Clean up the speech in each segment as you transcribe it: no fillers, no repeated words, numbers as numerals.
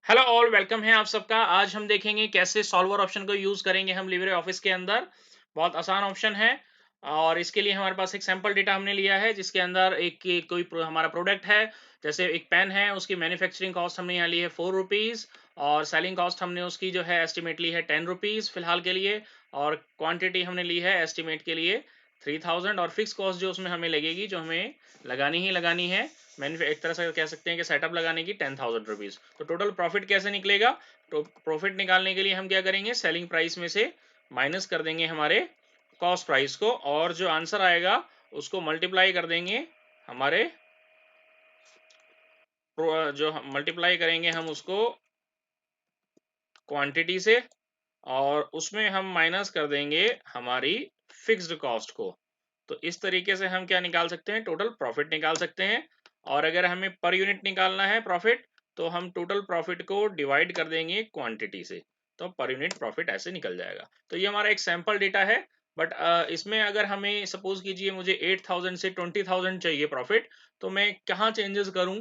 Hello all, welcome है आप सबका। आज हम देखेंगे कैसे सॉल्वर ऑप्शन को यूज करेंगे हम लिब्रे ऑफिस के अंदर। बहुत आसान ऑप्शन है और इसके लिए हमारे पास एक सैंपल डेटा हमने लिया है जिसके अंदर हमारा प्रोडक्ट है। जैसे एक पेन है, उसकी मैन्युफैक्चरिंग कॉस्ट हमने यहाँ ली है 4 रुपीज़ और सेलिंग कॉस्ट हमने उसकी जो है एस्टिमेट ली है 10 रुपीज़ फिलहाल के लिए। और क्वांटिटी हमने ली है एस्टिमेट के लिए 3000 और फिक्स कॉस्ट जो उसमें हमें लगेगी, जो हमें लगानी ही लगानी है, मैंने एक तरह से कह सकते हैं कि सेटअप लगाने की 10,000 रुपीज़। तो टोटल प्रॉफिट कैसे निकलेगा? तो प्रॉफिट निकालने के लिए हम क्या करेंगे, सेलिंग प्राइस में से माइनस कर देंगे हमारे कॉस्ट प्राइस को और जो आंसर आएगा उसको मल्टीप्लाई कर देंगे हमारे जो मल्टीप्लाई करेंगे हम उसको क्वांटिटी से और उसमें हम माइनस कर देंगे हमारी फिक्स्ड कॉस्ट को। तो इस तरीके से हम क्या निकाल सकते हैं, टोटल प्रॉफिट निकाल सकते हैं। और अगर हमें पर यूनिट निकालना है प्रॉफिट, तो हम टोटल प्रॉफिट को डिवाइड कर देंगे क्वांटिटी से, तो पर यूनिट प्रॉफिट ऐसे निकल जाएगा। तो ये हमारा एक सैंपल डेटा है। बट इसमें अगर हमें सपोज कीजिए मुझे 8,000 से 20,000 चाहिए प्रॉफिट, तो मैं कहाँ चेंजेस करूं?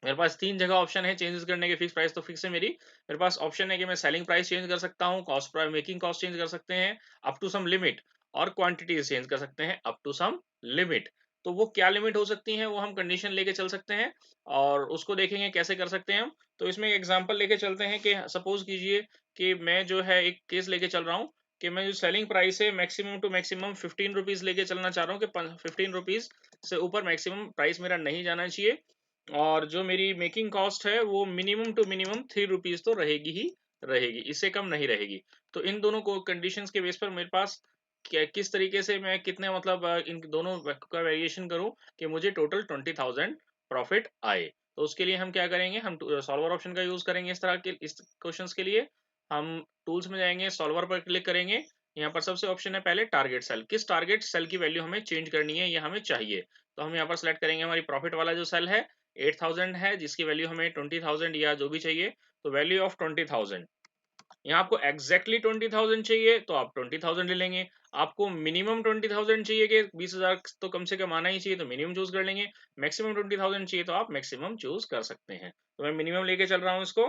मेरे पास 3 जगह ऑप्शन है चेंजेस करने के। फिक्स प्राइस तो फिक्स है मेरी। मेरे पास ऑप्शन है कि मैं सेलिंग प्राइस चेंज कर सकता हूँ, cost price making cost change कर सकते हैं अप टू सम लिमिट, और क्वांटिटी चेंज कर सकते हैं अप टू सम लिमिट। तो वो क्या लिमिट हो सकती है वो हम कंडीशन लेके चल सकते हैं और उसको देखेंगे कैसे कर सकते हैं हम। तो इसमें एग्जांपल लेके चलते हैं कि सपोज कीजिए कि मैं जो है एक केस लेके चल रहा हूँ कि मैं जो सेलिंग प्राइस है मैक्सिमम टू मैक्सिमम 15 रुपीज लेके चलना चाह रहा हूँ कि 15 रुपीज से ऊपर मैक्सिमम प्राइस मेरा नहीं जाना चाहिए। और जो मेरी मेकिंग कॉस्ट है वो मिनिमम टू मिनिमम 3 रुपीज तो रहेगी ही रहेगी, इससे कम नहीं रहेगी। तो इन दोनों को कंडीशंस के बेस पर मेरे पास किस तरीके से मैं कितने मतलब इन दोनों का वेरिएशन करूं कि मुझे टोटल 20,000 प्रॉफिट आए। तो उसके लिए हम क्या करेंगे, हम सॉल्वर ऑप्शन का यूज करेंगे। इस क्वेश्चंस के लिए हम टूल्स में जाएंगे, सॉल्वर पर क्लिक करेंगे। यहाँ पर सबसे ऑप्शन है पहले टारगेट सेल, किस टारगेट सेल की वैल्यू हमें चेंज करनी है, ये हमें चाहिए। तो हम यहाँ पर सिलेक्ट करेंगे हमारी प्रॉफिट वाला जो सेल है 8,000 है, जिसकी वैल्यू हमें 20,000 या जो भी चाहिए। तो वैल्यू ऑफ 20,000, यहाँ आपको एग्जैक्टली 20,000 चाहिए तो आप 20,000 ले लेंगे। आपको मिनिमम 20,000 चाहिए कि 20,000 तो कम से कम आना ही चाहिए, तो मिनिमम चूज कर लेंगे। मैक्सिमम 20,000 चाहिए तो आप मैक्सिमम चूज कर सकते हैं। तो मैं मिनिमम लेके चल रहा हूँ इसको।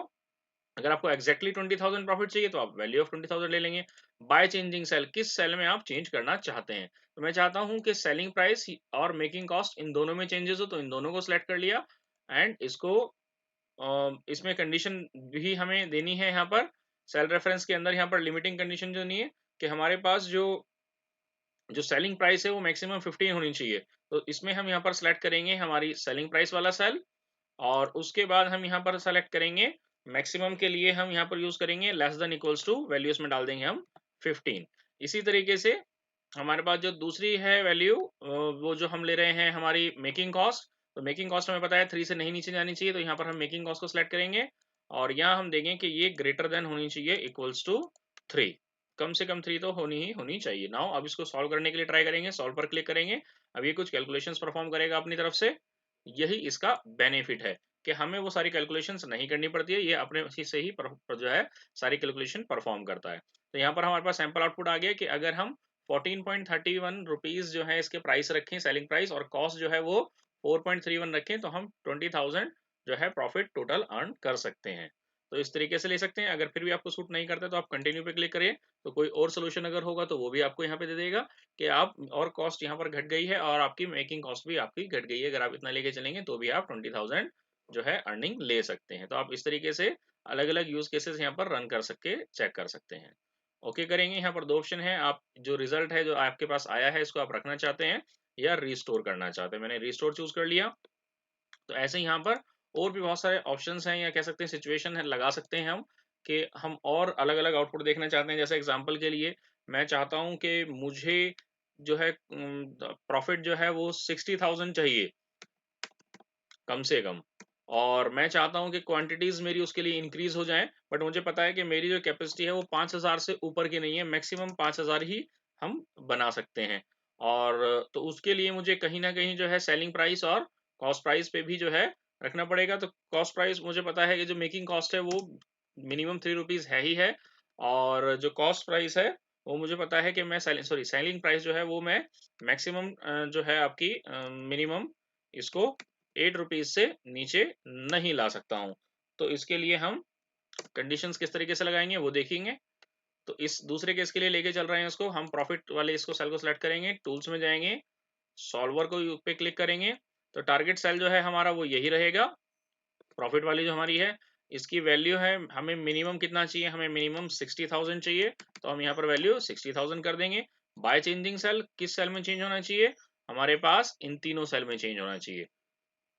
अगर आपको एग्जैक्टली 20,000 प्रॉफिट चाहिए तो आप वैल्यू ऑफ 20,000 ले लेंगे। बाय चेंजिंग सेल, किस सेल में आप चेंज करना चाहते हैं? तो मैं चाहता हूं कि सेलिंग प्राइस और मेकिंग कॉस्ट इन दोनों में चेंजेस हो, तो इन दोनों को सिलेक्ट कर लिया। एंड इसको इसमें कंडीशन भी हमें देनी है यहाँ पर सेल रेफरेंस के अंदर। यहाँ पर लिमिटिंग कंडीशन जो नहीं है कि हमारे पास जो जो सेलिंग प्राइस है वो मैक्सिमम 15 होनी चाहिए। तो इसमें हम यहाँ पर सेलेक्ट करेंगे हमारी सेलिंग प्राइस वाला सेल और उसके बाद हम यहाँ पर सेलेक्ट करेंगे मैक्सिमम के लिए हम यहाँ पर यूज करेंगे less than equals to, values में डाल देंगे हम 15। इसी तरीके से हमारे पास जो दूसरी है वैल्यू, वो जो हम ले रहे हैं हमारी मेकिंग कॉस्ट। तो मेकिंग कॉस्ट हमें पता है 3 से नहीं नीचे जानी चाहिए, तो यहाँ पर हम मेकिंग कॉस्ट को सिलेक्ट करेंगे और यहाँ हम देंगे कि ये ग्रेटर देन होनी चाहिए इक्वल्स टू 3। कम से कम 3 तो होनी ही होनी चाहिए। नाउ अब इसको सॉल्व करने के लिए ट्राई करेंगे, सॉल्व पर क्लिक करेंगे। अब ये कुछ कैलकुलेशंस परफॉर्म करेगा अपनी तरफ से। यही इसका बेनिफिट है कि हमें वो सारी कैलकुलेशंस नहीं करनी पड़ती है, ये अपने से ही जो है सारी कैलकुलेशन परफॉर्म करता है। तो यहाँ पर हमारे पास सैंपल आउटपुट आ गया कि अगर हम 14.31 रुपीज जो है इसके प्राइस रखें सेलिंग प्राइस, और कॉस्ट जो है वो 4.31 रखें, तो हम 20,000 जो है प्रॉफिट टोटल अर्न कर सकते हैं। तो इस तरीके से ले सकते हैं। अगर फिर भी आपको सूट नहीं करता तो आप कंटिन्यू पे क्लिक करिए, तो कोई और सोल्यूशन अगर होगा तो वो भी आपको यहाँ पे दे देगा कि आप और कॉस्ट यहाँ पर घट गई है और आपकी मेकिंग कॉस्ट भी आपकी घट गई है। अगर आप इतना लेके चलेंगे तो भी आप 20,000 जो है अर्निंग ले सकते हैं। तो आप इस तरीके से अलग अलग यूज केसेस यहाँ पर रन कर सके चेक कर सकते हैं। ओके करेंगे, यहाँ पर 2 ऑप्शन है। आप जो रिजल्ट है जो आपके पास आया है इसको आप रखना चाहते हैं या रिस्टोर करना चाहते हैं। मैंने रिस्टोर चूज कर लिया। तो ऐसे ही यहाँ पर और भी बहुत सारे ऑप्शंस हैं या कह सकते हैं सिचुएशन है लगा सकते हैं हम कि हम और अलग अलग आउटपुट देखना चाहते हैं। जैसे एग्जांपल के लिए मैं चाहता हूं कि मुझे जो है प्रॉफिट जो है वो 60,000 चाहिए कम से कम, और मैं चाहता हूं कि क्वांटिटीज मेरी उसके लिए इंक्रीज हो जाएं। बट मुझे पता है कि मेरी जो कैपेसिटी है वो 5,000 से ऊपर की नहीं है, मैक्सिमम 5,000 ही हम बना सकते हैं। और तो उसके लिए मुझे कहीं ना कहीं जो है सेलिंग प्राइस और कॉस्ट प्राइस पे भी जो है रखना पड़ेगा। तो कॉस्ट प्राइस मुझे पता है कि जो मेकिंग कॉस्ट है वो मिनिमम 3 रुपीज है ही है, और जो कॉस्ट प्राइस है वो मुझे पता है कि मैं सेलिंग प्राइस जो है वो मैं मैक्सिमम जो है आपकी मिनिमम इसको 8 रुपीज से नीचे नहीं ला सकता हूँ। तो इसके लिए हम कंडीशंस किस तरीके से लगाएंगे वो देखेंगे। तो इस दूसरे केस के लिए लेके चल रहे हैं इसको, हम प्रॉफिट वाले इसको सेल को सिलेक्ट करेंगे, टूल्स में जाएंगे, सॉल्वर को पे क्लिक करेंगे। तो टारगेट सेल जो है हमारा वो यही रहेगा, प्रॉफिट वाली जो हमारी है। इसकी वैल्यू है, हमें मिनिमम कितना चाहिए, हमें मिनिमम 60,000 चाहिए, तो हम यहाँ पर वैल्यू 60,000 कर देंगे। बाय चेंजिंग सेल, किस सेल में चेंज होना चाहिए, हमारे पास इन तीनों सेल में चेंज होना चाहिए।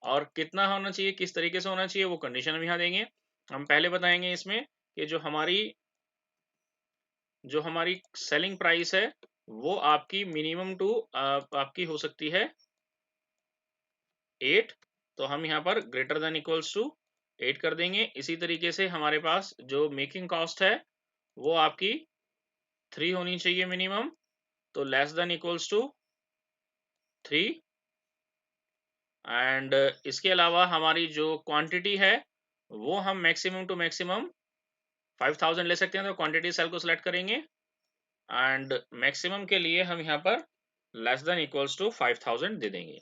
और कितना होना चाहिए, किस तरीके से होना चाहिए, वो कंडीशन हम यहाँ देंगे। हम पहले बताएंगे इसमें कि जो हमारी सेलिंग प्राइस है वो आपकी मिनिमम टू आपकी हो सकती है 8। तो हम यहाँ पर ग्रेटर देन इक्वल्स टू 8 कर देंगे। इसी तरीके से हमारे पास जो मेकिंग कॉस्ट है वो आपकी 3 होनी चाहिए मिनिमम, तो less than equals to 3। And इसके अलावा हमारी जो क्वांटिटी है वो हम मैक्सिमम टू मैक्सिमम 5000 ले सकते हैं, तो क्वांटिटी सेल को सिलेक्ट करेंगे एंड मैक्सिमम के लिए हम यहाँ पर लेस देन इक्वल्स टू 5000 दे देंगे।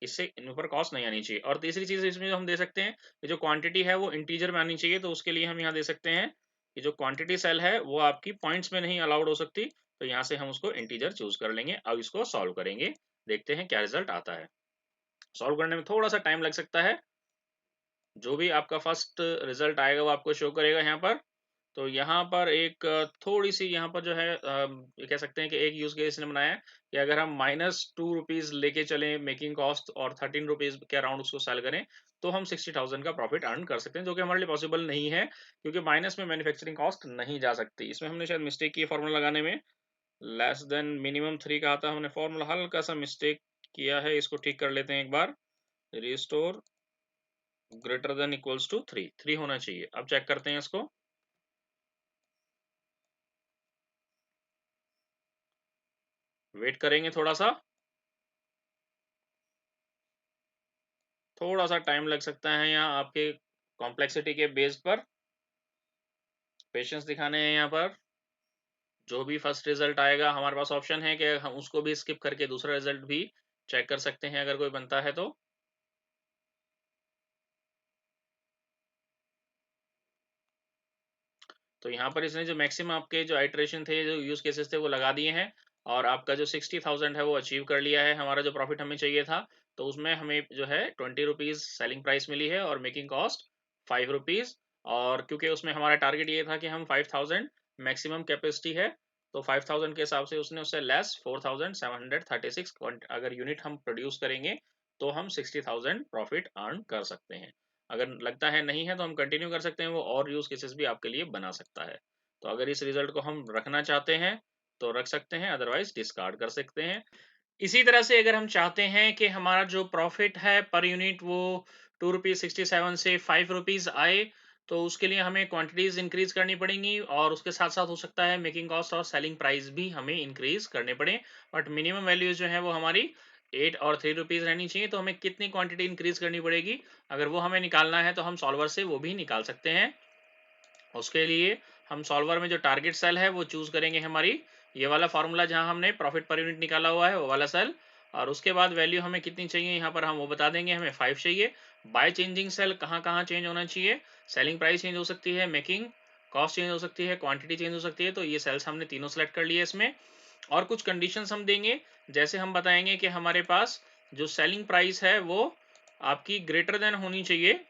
इससे इन ऊपर कॉस्ट नहीं आनी चाहिए। और तीसरी चीज इसमें जो हम दे सकते हैं कि जो क्वांटिटी है वो इंटीजर में आनी चाहिए, तो उसके लिए हम यहाँ दे सकते हैं कि जो क्वांटिटी सेल है वो आपकी पॉइंट्स में नहीं अलाउड हो सकती, तो यहाँ से हम उसको इंटीजर चूज कर लेंगे। अब इसको सॉल्व करेंगे, देखते हैं क्या रिजल्ट आता है। सॉल्व करने में थोड़ा सा टाइम लग सकता है, जो भी आपका फर्स्ट रिजल्ट आएगा वो आपको शो करेगा यहाँ पर। तो यहाँ पर एक थोड़ी सी यहाँ पर जो है ये कह सकते हैं कि एक यूज केस ने बनाया है कि अगर हम -2 रुपीज लेके चलें मेकिंग कॉस्ट और 13 रुपीज के अराउंड उसको सेल करें, तो हम 60,000 का प्रॉफिट अर्न कर सकते हैं, जो कि हमारे लिए पॉसिबल नहीं है क्योंकि माइनस में मैन्युफैक्चरिंग कॉस्ट नहीं जा सकती। इसमें हमने शायद मिस्टेक की फॉर्मूला लगाने में, लेस देन मिनिमम 3 कहा था हमने, फॉर्मूला हल्का सा मिस्टेक किया है, इसको ठीक कर लेते हैं एक बार। Restore greater than equals to 3 होना चाहिए। अब चेक करते हैं इसको, वेट करेंगे थोड़ा सा, थोड़ा सा टाइम लग सकता है यहाँ आपके कॉम्प्लेक्सिटी के बेस पर, पेशेंस दिखाने हैं यहाँ पर। जो भी फर्स्ट रिजल्ट आएगा हमारे पास ऑप्शन है कि हम उसको भी स्किप करके दूसरा रिजल्ट भी चेक कर सकते हैं अगर कोई बनता है तो। तो यहाँ पर इसने जो मैक्सिमम आपके जो आइटरेशन थे, जो यूज केसेस थे वो लगा दिए हैं, और आपका जो 60,000 है वो अचीव कर लिया है। हमारा जो प्रॉफिट हमें चाहिए था, तो उसमें हमें जो है 20 रुपीज सेलिंग प्राइस मिली है और मेकिंग कॉस्ट 5 रुपीज। और क्योंकि उसमें हमारा टारगेट ये था कि हम 5000 मैक्सिमम कैपेसिटी है, तो 5000 के हिसाब से उसने उससे लेस 4736 अगर यूनिट हम प्रोड्यूस करेंगे तो हम 60,000 प्रॉफिट अर्न कर सकते हैं। अगर लगता है नहीं है तो हम कंटिन्यू कर सकते हैं, वो और यूज केसेस भी आपके लिए बना सकता है। तो अगर इस रिजल्ट को हम रखना चाहते हैं तो रख सकते हैं, अदरवाइज डिस्कार्ड कर सकते हैं। इसी तरह से अगर हम चाहते हैं कि हमारा जो प्रॉफिट है पर यूनिट वो 2 रुपीज 67 से 5 रुपीज आए, तो उसके लिए हमें क्वांटिटीज इंक्रीज करनी पड़ेंगी, और उसके साथ साथ हो सकता है मेकिंग कॉस्ट और सेलिंग प्राइस भी हमें इंक्रीज करने पड़े। बट मिनिमम वैल्यूज जो है वो हमारी 8 और 3 रुपीज रहनी चाहिए। तो हमें कितनी क्वांटिटी इंक्रीज करनी पड़ेगी, अगर वो हमें निकालना है तो हम सॉल्वर से वो भी निकाल सकते हैं। उसके लिए हम सॉल्वर में जो टारगेट सेल है वो चूज करेंगे, हमारी ये वाला फार्मूला जहां हमने प्रॉफिट पर यूनिट निकाला हुआ है वो वाला सेल, और उसके बाद वैल्यू हमें कितनी चाहिए यहाँ पर हम वो बता देंगे, हमें 5 चाहिए। बाय चेंजिंग सेल कहाँ कहाँ चेंज होना चाहिए, सेलिंग प्राइस चेंज हो सकती है, मेकिंग कॉस्ट चेंज हो सकती है, क्वांटिटी चेंज हो सकती है, तो ये सेल्स हमने तीनों सेलेक्ट कर लिए इसमें। और कुछ कंडीशंस हम देंगे, जैसे हम बताएंगे कि हमारे पास जो सेलिंग प्राइस है वो आपकी ग्रेटर देन होनी चाहिए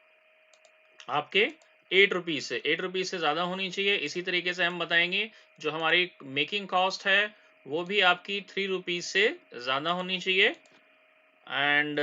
आपके 8 रुपीज से, 8 रुपीज से ज़्यादा होनी चाहिए। इसी तरीके से हम बताएंगे जो हमारी मेकिंग कॉस्ट है वो भी आपकी 3 रुपीज से ज़्यादा होनी चाहिए। एंड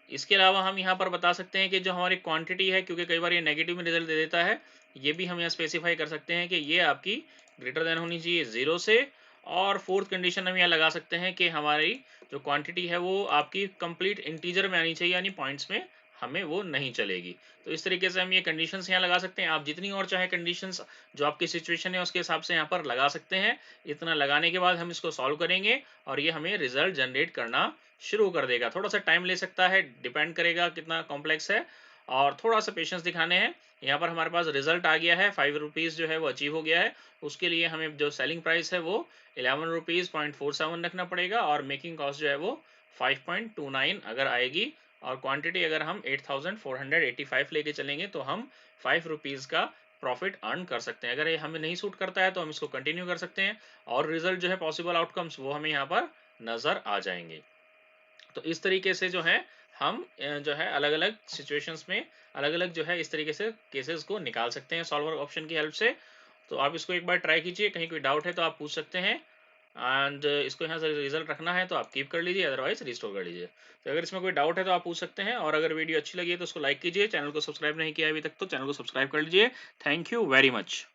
इसके अलावा हम यहाँ पर बता सकते हैं कि जो हमारी क्वांटिटी है, क्योंकि कई बार ये नेगेटिव में रिजल्ट दे देता है, ये भी हम यहाँ स्पेसिफाई कर सकते हैं कि ये आपकी ग्रेटर देन होनी चाहिए 0 से। और फोर्थ कंडीशन हम यहाँ लगा सकते हैं कि हमारी जो क्वांटिटी है वो आपकी कंप्लीट इंटीजर में आनी चाहिए, यानी पॉइंट्स में हमें वो नहीं चलेगी। तो इस तरीके से हम ये कंडीशंस यहाँ लगा सकते हैं। आप जितनी और चाहे कंडीशंस जो आपकी सिचुएशन है उसके हिसाब से यहाँ पर लगा सकते हैं। इतना लगाने के बाद हम इसको सॉल्व करेंगे और ये हमें रिजल्ट जनरेट करना शुरू कर देगा। थोड़ा सा टाइम ले सकता है, डिपेंड करेगा कितना कॉम्प्लेक्स है, और थोड़ा सा पेशेंस दिखाने हैं। यहाँ पर हमारे पास रिजल्ट आ गया है, 5 रुपीज़ जो है वो अचीव हो गया है। उसके लिए हमें जो सेलिंग प्राइस है वो 11 रुपीज़ 0.47 रखना पड़ेगा, और मेकिंग कॉस्ट जो है वो 5.29 अगर आएगी, और क्वांटिटी अगर हम 8485 लेके चलेंगे तो हम 5 रुपीज़ का प्रॉफिट अर्न कर सकते हैं। अगर ये हमें नहीं सूट करता है तो हम इसको कंटिन्यू कर सकते हैं और रिजल्ट जो है पॉसिबल आउटकम्स वो हमें यहाँ पर नज़र आ जाएंगे। तो इस तरीके से जो है हम जो है अलग अलग सिचुएशंस में अलग अलग जो है इस तरीके से केसेस को निकाल सकते हैं सॉल्वर ऑप्शन की हेल्प से। तो आप इसको एक बार ट्राई कीजिए, कहीं कोई डाउट है तो आप पूछ सकते हैं एंड इसको यहाँ से रिजल्ट रखना है तो आप कीप कर लीजिए, अदरवाइज रिस्टोर कर लीजिए। तो अगर इसमें कोई डाउट है तो आप पूछ सकते हैं, और अगर वीडियो अच्छी लगी है तो उसको लाइक कीजिए, चैनल को सब्सक्राइब नहीं किया अभी तक तो चैनल को सब्सक्राइब कर लीजिए। Thank you very much.